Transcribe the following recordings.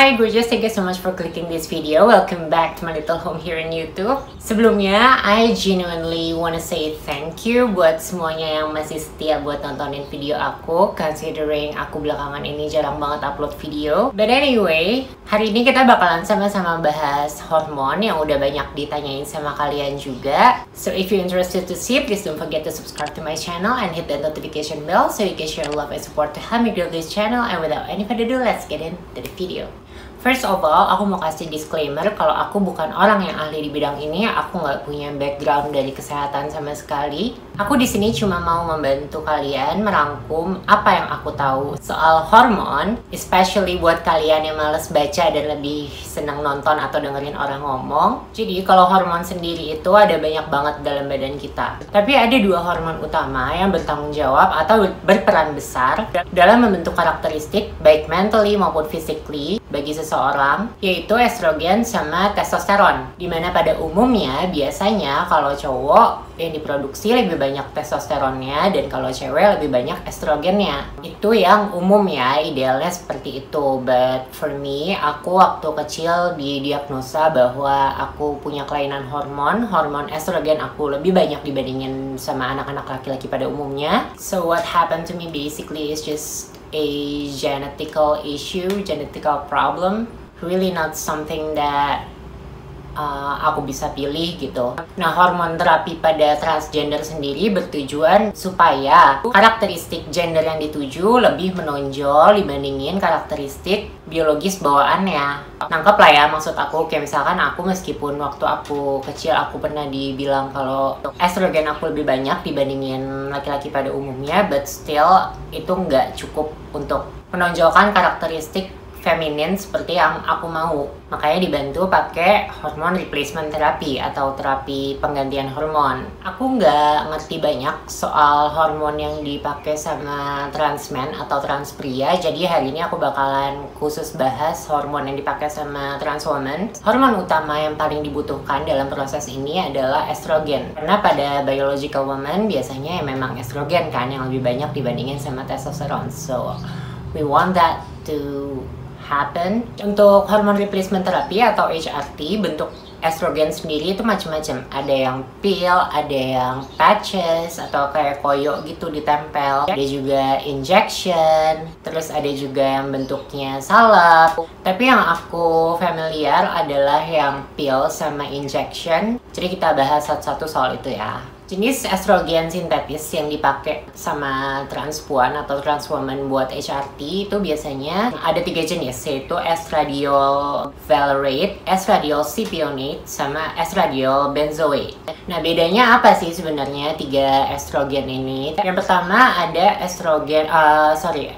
Hi gorgeous, thank you so much for clicking this video. Welcome back to my little home here in YouTube. Sebelumnya, I genuinely wanna say thank you buat semuanya yang masih setia buat nontonin video aku, considering aku belakangan ini jarang banget upload video. But anyway, hari ini kita bakalan sama-sama bahas hormon yang udah banyak ditanyain sama kalian juga. So if you're interested to see, please don't forget to subscribe to my channel and hit the notification bell so you can share love and support to help me grow this channel. And without any further ado, let's get into the video. First of all, aku mau kasih disclaimer kalau aku bukan orang yang ahli di bidang ini. Aku nggak punya background dari kesehatan sama sekali. Aku di sini cuma mau membantu kalian merangkum apa yang aku tahu soal hormon, especially buat kalian yang males baca dan lebih senang nonton atau dengerin orang ngomong. Jadi kalau hormon sendiri itu ada banyak banget dalam badan kita. Tapi ada dua hormon utama yang bertanggung jawab atau berperan besar dalam membentuk karakteristik baik mentally maupun physically bagi seseorang, yaitu estrogen sama testosteron. Dimana pada umumnya biasanya kalau cowok yang diproduksi lebih banyak testosteronnya dan kalau cewek lebih banyak estrogennya. Itu yang umum ya, idealnya seperti itu. But for me, aku waktu kecil didiagnosa bahwa aku punya kelainan hormon estrogen aku lebih banyak dibandingin sama anak-anak laki-laki pada umumnya. So what happened to me basically is just a genetical issue, genetical problem, really not something that aku bisa pilih gitu. Nah, hormon terapi pada transgender sendiri bertujuan supaya karakteristik gender yang dituju lebih menonjol dibandingin karakteristik biologis bawaannya. Nangkep lah ya maksud aku, kayak misalkan aku meskipun waktu aku kecil aku pernah dibilang kalau estrogen aku lebih banyak dibandingin laki-laki pada umumnya, but still itu nggak cukup untuk menonjolkan karakteristik feminin seperti yang aku mau. Makanya dibantu pakai hormon replacement therapy atau terapi penggantian hormon. Aku nggak ngerti banyak soal hormon yang dipakai sama trans men atau trans pria, jadi hari ini aku bakalan khusus bahas hormon yang dipakai sama trans woman. Hormon utama yang paling dibutuhkan dalam proses ini adalah estrogen, karena pada biological woman biasanya memang estrogen kan yang lebih banyak dibandingin sama testosteron. So we want that to happen. Untuk hormon replacement therapy atau HRT, bentuk estrogen sendiri itu macam-macam. Ada yang pil, ada yang patches atau kayak koyo gitu ditempel. Ada juga injection, terus ada juga yang bentuknya salep. Tapi yang aku familiar adalah yang pil sama injection. Jadi kita bahas satu-satu soal itu ya. Jenis estrogen sintetis yang dipakai sama transpuan atau transwoman buat HRT itu biasanya ada 3 jenis, yaitu estradiol valerate, estradiol cypionate, sama estradiol benzoate. Nah, bedanya apa sih sebenarnya 3 estrogen ini? Yang pertama ada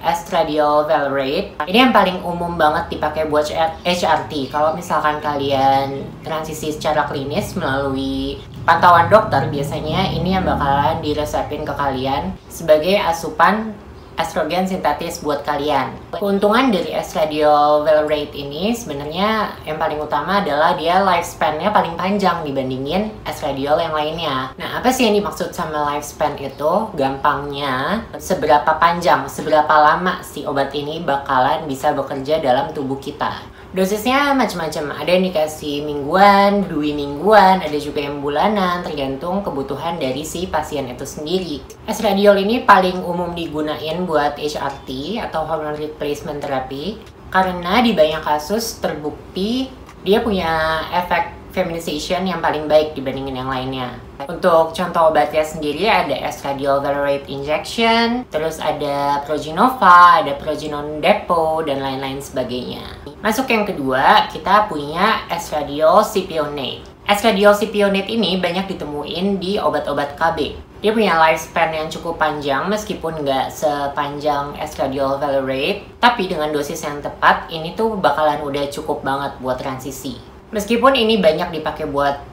estradiol valerate. Ini yang paling umum banget dipakai buat HRT. Kalau misalkan kalian transisi secara klinis melalui pantauan dokter, biasanya ini yang bakalan diresepin ke kalian sebagai asupan estrogen sintetis buat kalian. Keuntungan dari estradiol valerate ini sebenarnya yang paling utama adalah dia lifespan-nya paling panjang dibandingin estradiol yang lainnya. Nah, apa sih yang dimaksud sama lifespan itu? Gampangnya, seberapa panjang, seberapa lama si obat ini bakalan bisa bekerja dalam tubuh kita. Dosisnya macam-macam, ada yang dikasih mingguan, 2 mingguan, ada juga yang bulanan, tergantung kebutuhan dari si pasien itu sendiri. Estradiol ini paling umum digunain buat HRT atau hormone replacement therapy karena di banyak kasus terbukti dia punya efek feminization yang paling baik dibandingin yang lainnya. Untuk contoh obatnya sendiri ada estradiol valerate injection, terus ada Proginova, ada Proginon Depo, dan lain-lain sebagainya. Masuk yang kedua, kita punya estradiol cypionate. Estradiol cypionate ini banyak ditemuin di obat-obat KB. Dia punya lifespan yang cukup panjang meskipun nggak sepanjang estradiol valerate, tapi dengan dosis yang tepat, ini tuh bakalan udah cukup banget buat transisi. Meskipun ini banyak dipakai buat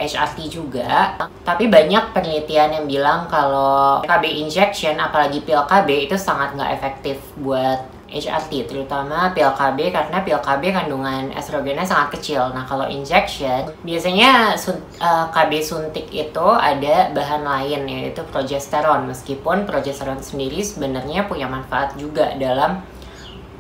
HRT juga, tapi banyak penelitian yang bilang kalau KB injection, apalagi pil KB, itu sangat nggak efektif buat HRT, terutama pil KB karena pil KB kandungan estrogennya sangat kecil. Nah, kalau injection, biasanya KB suntik itu ada bahan lain yaitu progesteron, meskipun progesteron sendiri sebenarnya punya manfaat juga dalam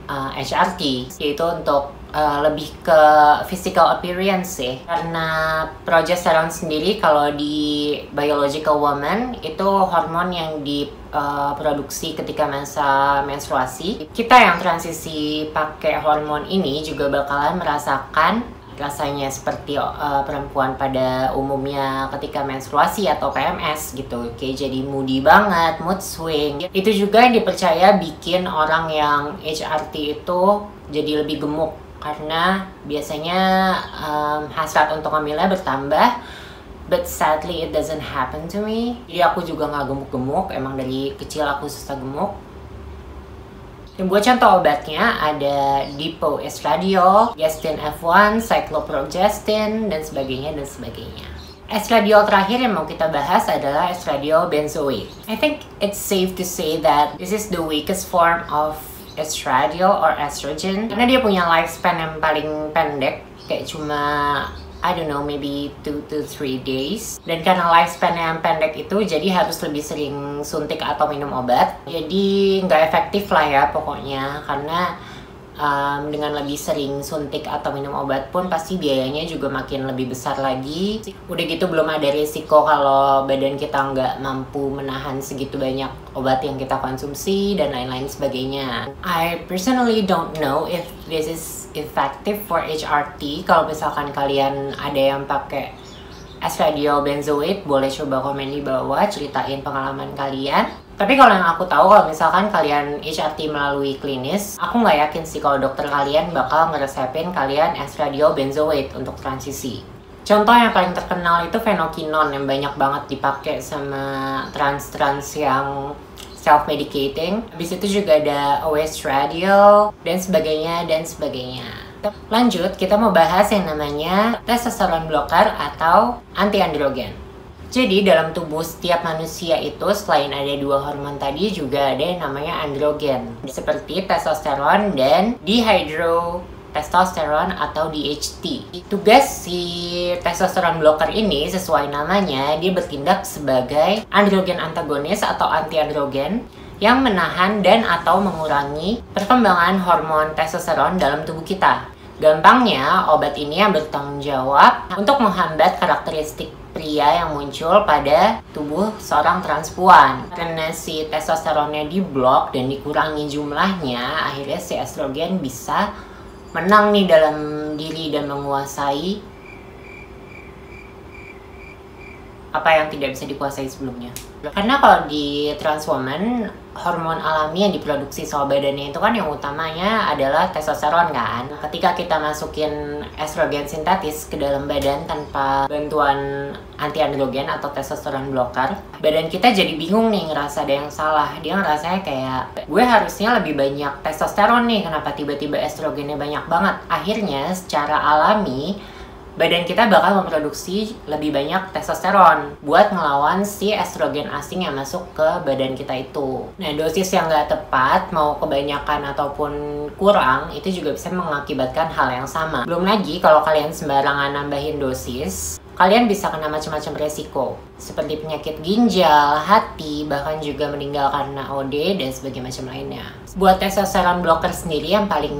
HRT, yaitu untuk lebih ke physical appearance sih, karena progesterone sendiri kalau di biological woman itu hormon yang diproduksi ketika masa menstruasi. Kita yang transisi pakai hormon ini juga bakalan merasakan rasanya seperti perempuan pada umumnya ketika menstruasi atau PMS gitu. Kayak jadi moody banget, mood swing. Itu juga yang dipercaya bikin orang yang HRT itu jadi lebih gemuk, karena biasanya hasrat untuk hamilnya bertambah. But sadly it doesn't happen to me. Jadi aku juga nggak gemuk-gemuk, emang dari kecil aku susah gemuk. Dan buat contoh obatnya ada Depo Estradiol, Gestin F1, Cycloprogestin, dan sebagainya dan sebagainya. Estradiol terakhir yang mau kita bahas adalah estradiol benzoate. I think it's safe to say that this is the weakest form of estradiol or estrogen, karena dia punya lifespan yang paling pendek, kayak cuma I don't know, maybe 2 to 3 days. Dan karena lifespan yang pendek itu, jadi harus lebih sering suntik atau minum obat. Jadi nggak efektif lah ya pokoknya, karena dengan lebih sering suntik atau minum obat pun pasti biayanya juga makin lebih besar lagi. Udah gitu belum ada risiko kalau badan kita nggak mampu menahan segitu banyak obat yang kita konsumsi dan lain-lain sebagainya. I personally don't know if this is effective for HRT. Kalau misalkan kalian ada yang pakai estradiol benzoate, boleh coba komen di bawah, ceritain pengalaman kalian. Tapi kalau yang aku tahu, kalau misalkan kalian HRT melalui klinis, aku nggak yakin sih kalau dokter kalian bakal ngeresepin kalian estradiol benzoate untuk transisi. Contoh yang paling terkenal itu phenokinon yang banyak banget dipakai sama trans-trans yang self-medicating. Habis itu juga ada oestradiol dan sebagainya dan sebagainya. Lanjut, kita mau bahas yang namanya testosterone blocker atau anti-androgen. Jadi dalam tubuh setiap manusia itu selain ada dua hormon tadi juga ada yang namanya androgen, seperti testosteron dan dihydrotestosteron atau DHT. Tugas si testosterone blocker ini sesuai namanya, dia bertindak sebagai androgen antagonis atau anti-androgen yang menahan dan atau mengurangi perkembangan hormon testosteron dalam tubuh kita. Gampangnya, obat ini yang bertanggung jawab untuk menghambat karakteristik pria yang muncul pada tubuh seorang transpuan. Karena si testosteronnya diblok dan dikurangi jumlahnya, akhirnya si estrogen bisa menang nih dalam diri dan menguasai apa yang tidak bisa dikuasai sebelumnya. Karena kalau di trans woman, hormon alami yang diproduksi sama badannya itu kan yang utamanya adalah testosteron kan. Ketika kita masukin estrogen sintetis ke dalam badan tanpa bantuan anti-androgen atau testosteron blocker, badan kita jadi bingung nih, ngerasa ada yang salah. Dia ngerasanya kayak, gue harusnya lebih banyak testosteron nih, kenapa tiba-tiba estrogennya banyak banget. Akhirnya secara alami, badan kita bakal memproduksi lebih banyak testosteron buat ngelawan si estrogen asing yang masuk ke badan kita itu. Nah, dosis yang nggak tepat, mau kebanyakan ataupun kurang, itu juga bisa mengakibatkan hal yang sama. Belum lagi kalau kalian sembarangan nambahin dosis, kalian bisa kena macam-macam resiko, seperti penyakit ginjal, hati, bahkan juga meninggal karena OD dan sebagainya macam lainnya. Buat testosterone blocker sendiri yang paling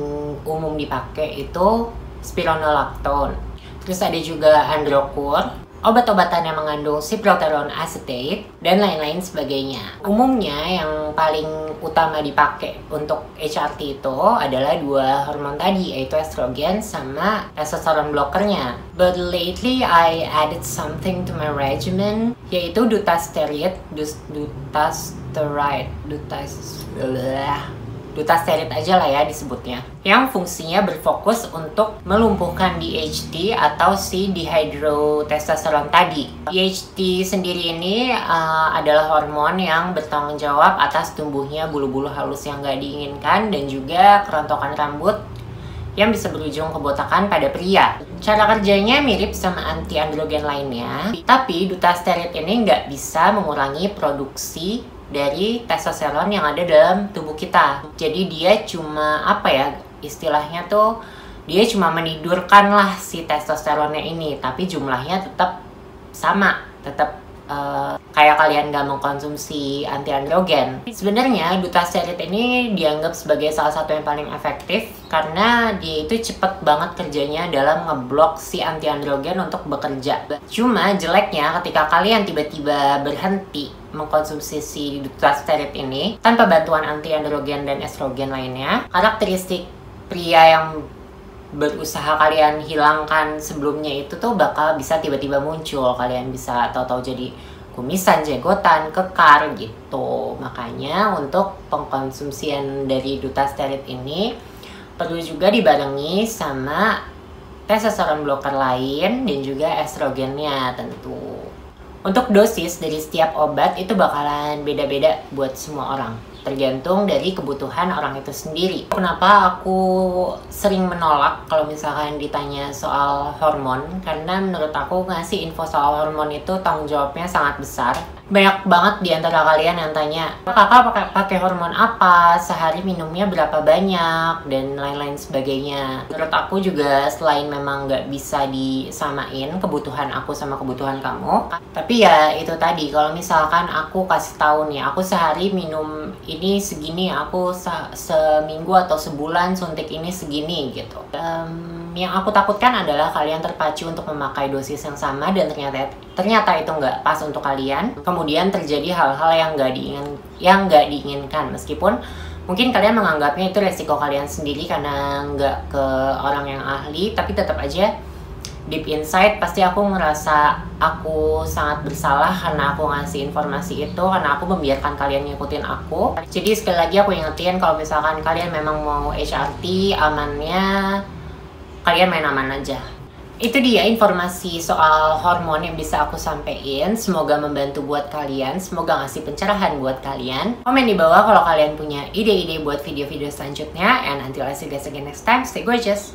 umum dipakai itu spironolactone. Terus ada juga Androcur, obat-obatan yang mengandung cyproterone acetate, dan lain-lain sebagainya. Umumnya yang paling utama dipakai untuk HRT itu adalah dua hormon tadi, yaitu estrogen sama testosterone blockernya. But lately I added something to my regimen, yaitu dutasterid, dutasterid aja lah ya disebutnya, yang fungsinya berfokus untuk melumpuhkan DHT atau si dihydrotestosteron tadi. DHT sendiri ini adalah hormon yang bertanggung jawab atas tumbuhnya bulu-bulu halus yang nggak diinginkan dan juga kerontokan rambut yang bisa berujung kebotakan pada pria. Cara kerjanya mirip sama anti-androgen lainnya, tapi dutasterid ini nggak bisa mengurangi produksi dari testosteron yang ada dalam tubuh kita. Jadi dia cuma istilahnya tuh, dia cuma menidurkan lah si testosteronnya ini, tapi jumlahnya tetap sama, tetap kayak kalian gak mengkonsumsi anti androgen. Sebenarnya dutasterid ini dianggap sebagai salah satu yang paling efektif karena dia itu cepet banget kerjanya dalam ngeblok si anti androgen untuk bekerja. Cuma jeleknya ketika kalian tiba-tiba berhenti mengkonsumsi si dutasterid ini tanpa bantuan anti androgen dan estrogen lainnya, karakteristik pria yang berusaha kalian hilangkan sebelumnya itu tuh bakal bisa tiba-tiba muncul. Kalian bisa tahu-tahu jadi kumisan, jenggotan, kekar gitu. Makanya untuk pengkonsumsian dari dutasterid ini perlu juga dibarengi sama testosteron blocker lain dan juga estrogennya tentu. Untuk dosis dari setiap obat itu bakalan beda-beda buat semua orang, tergantung dari kebutuhan orang itu sendiri. Kenapa aku sering menolak kalau misalkan ditanya soal hormon? Karena menurut aku ngasih info soal hormon itu tanggung jawabnya sangat besar. Banyak banget di antara kalian yang tanya, kakak pakai hormon apa, sehari minumnya berapa banyak, dan lain-lain sebagainya. Menurut aku juga selain memang nggak bisa disamain kebutuhan aku sama kebutuhan kamu, tapi ya itu tadi, kalau misalkan aku kasih tahu nih, aku sehari minum ini segini, aku seminggu atau sebulan suntik ini segini gitu. Yang aku takutkan adalah kalian terpacu untuk memakai dosis yang sama dan ternyata itu nggak pas untuk kalian. Kemudian terjadi hal-hal yang nggak diinginkan, meskipun mungkin kalian menganggapnya itu resiko kalian sendiri karena nggak ke orang yang ahli, tapi tetap aja deep inside pasti aku ngerasa aku sangat bersalah karena aku ngasih informasi itu, karena aku membiarkan kalian ngikutin aku. Jadi sekali lagi aku ingetin, kalau misalkan kalian memang mau HRT, amannya kalian main aman aja. Itu dia informasi soal hormon yang bisa aku sampein. Semoga membantu buat kalian, semoga ngasih pencerahan buat kalian. Komen di bawah kalau kalian punya ide-ide buat video-video selanjutnya. And until I see you guys again next time, stay gorgeous!